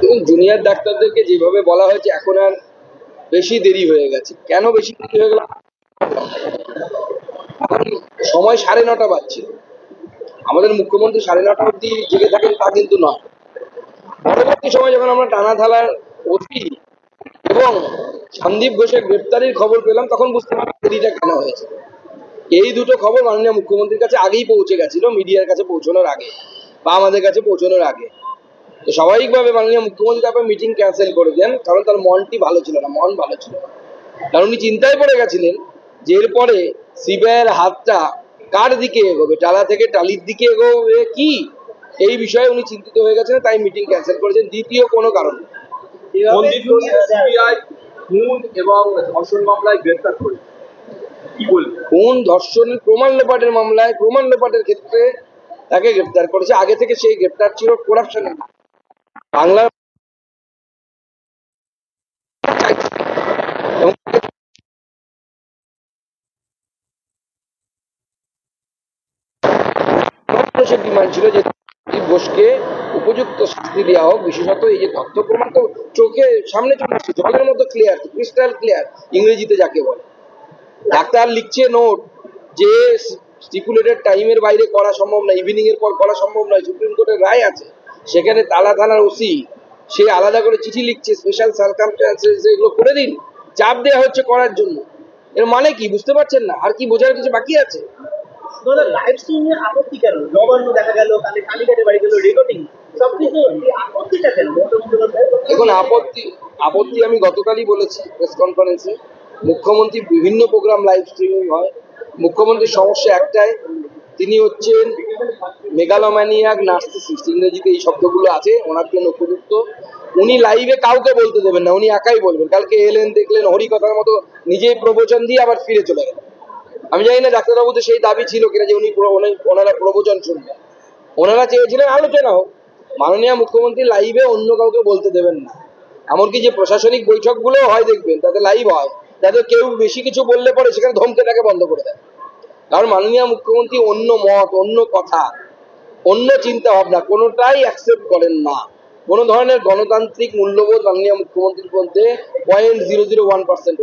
এবং জুনিয়র ডাক্তারদেরকে যেভাবে বলা হয়েছে এখন আর বেশি দেরি হয়ে গেছে। কেন বেশি দেরি হয়ে গেল? সময় 9:30 বাজছে। আমাদের মুখ্যমন্ত্রী 9:30 অব্দি জেগে থাকেন তা কিন্তু নয়। পরবর্তী সময় যখন আমরা টানাথালার ওসি এবং সন্দীপ ঘোষের গ্রেপ্তারির খবর পেলাম তখন বুঝতে পারলাম দেরিটা কেন হয়েছে। এই দুটো খবর মাননীয় মুখ্যমন্ত্রীর কাছে আগেই পৌঁছে গেছিল, মিডিয়ার কাছে পৌঁছানোর আগে বা আমাদের কাছে পৌঁছানোর আগে। তো স্বাভাবিকভাবে মাননীয় মুখ্যমন্ত্রী তারপর মিটিং ক্যান্সেল করে দেন, কারণ তার মনটি ভালো ছিল না, মন ভালো ছিল না। কারণ উনি চিন্তায় পড়ে গেছিলেন যে এরপরে সিবিআইয়ের হাতটা কার দিকে এগোবে, টালা থেকে টালির দিকে এগোবে কি, এই বিষয়ে উনি চিন্তিত হয়ে গেছেন, তাই মিটিং ক্যান্সেল করেছেন। দ্বিতীয় কোনো কারণ সিবিআই খুন এবং ধর্ষণ মামলায় গ্রেপ্তার করেছে, কি বলবেন? খুন ধর্ষণ প্রমাণ লোপাটের মামলায় প্রমাণ লোপাটের ক্ষেত্রে তাকে গ্রেপ্তার করেছে। আগে থেকে সেই গ্রেপ্তার ছিল করাপশনের। বাংলার মানুষের ডিমান্ড ছিল যে সন্দীপ ঘোষকে উপযুক্ত শাস্তি দেওয়া হোক। বিশেষত এই যে তথ্য প্রমাণ তো চোখে সামনে চলে আসছে, জলের মতো ক্লিয়ার, ক্রিস্টাল ক্লিয়ার ইংরেজিতে যাকে বলে। ডাক্তার লিখছে নোট যে স্টিপুলেটেড টাইমের বাইরে করা সম্ভব নয়, ইভিনিং এর পর করা সম্ভব নয়, সুপ্রিম কোর্টের রায় আছে। সেখানে তালা থানার ওসি সে আলাদা করে চিঠি লিখছে, স্পেশাল সার্কামস্ট্যান্সেস এগুলো করে দিন, চাপ দেওয়া হচ্ছে করার জন্য। এর মানে কি বুঝতে পারছেন না? আর কি বোঝার কিছু বাকি আছে? লাইভ স্ট্রিমিং এর আপত্তি কেন? নবান্ন দেখা গেল, কালে কালীঘাটে বাড়ি গেল, রেকর্ডিং সবকিছু, আপত্তিটা কেন? এখন আপত্তি আমি গতকালই বলেছি প্রেস কনফারেন্সে, মুখ্যমন্ত্রী বিভিন্ন প্রোগ্রাম লাইভ স্ট্রিমিং হয়। মুখ্যমন্ত্রীর সমস্যা একটাই, তিনি হচ্ছেন মেগালোম্যানিয়াক নার্সিসিস্ট, ইংরেজিতে এই শব্দগুলো আছে ওনার জন্য উপযুক্ত। উনি লাইভে কাউকে বলতে দেবেন না, উনি একাই বলবেন। কালকে এলেন, দেখলেন হরিকথার মতো নিজেই প্রবচন দিয়ে আবার ফিরে চলে গেলেন। আমি জানি না ডাক্তারবাবুদের সেই দাবি ছিল কিনা যে ওনারা প্রবচন শুনবেন। ওনারা চেয়েছিলেন আলোচনা হোক। মাননীয় মুখ্যমন্ত্রী লাইভে অন্য কাউকে বলতে দেবেন না। এমনকি যে প্রশাসনিক বৈঠকগুলো হয় দেখবেন তাতে লাইভ হয়, তাতে কেউ বেশি কিছু বললে পরে সেখানে ধমকে তাকে বন্ধ করে দেয়। কারণ মাননীয় মুখ্যমন্ত্রী অন্য মত, অন্য কথা, অন্য চিন্তা ভাবনা কোনোটাই অ্যাকসেপ্ট করেন না। কোনো ধরনের গণতান্ত্রিক মূল্যবোধ মাননীয় মুখ্যমন্ত্রীর মধ্যে 0.001%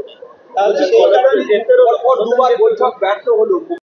দুবার বৈঠক ব্যর্থ হলো।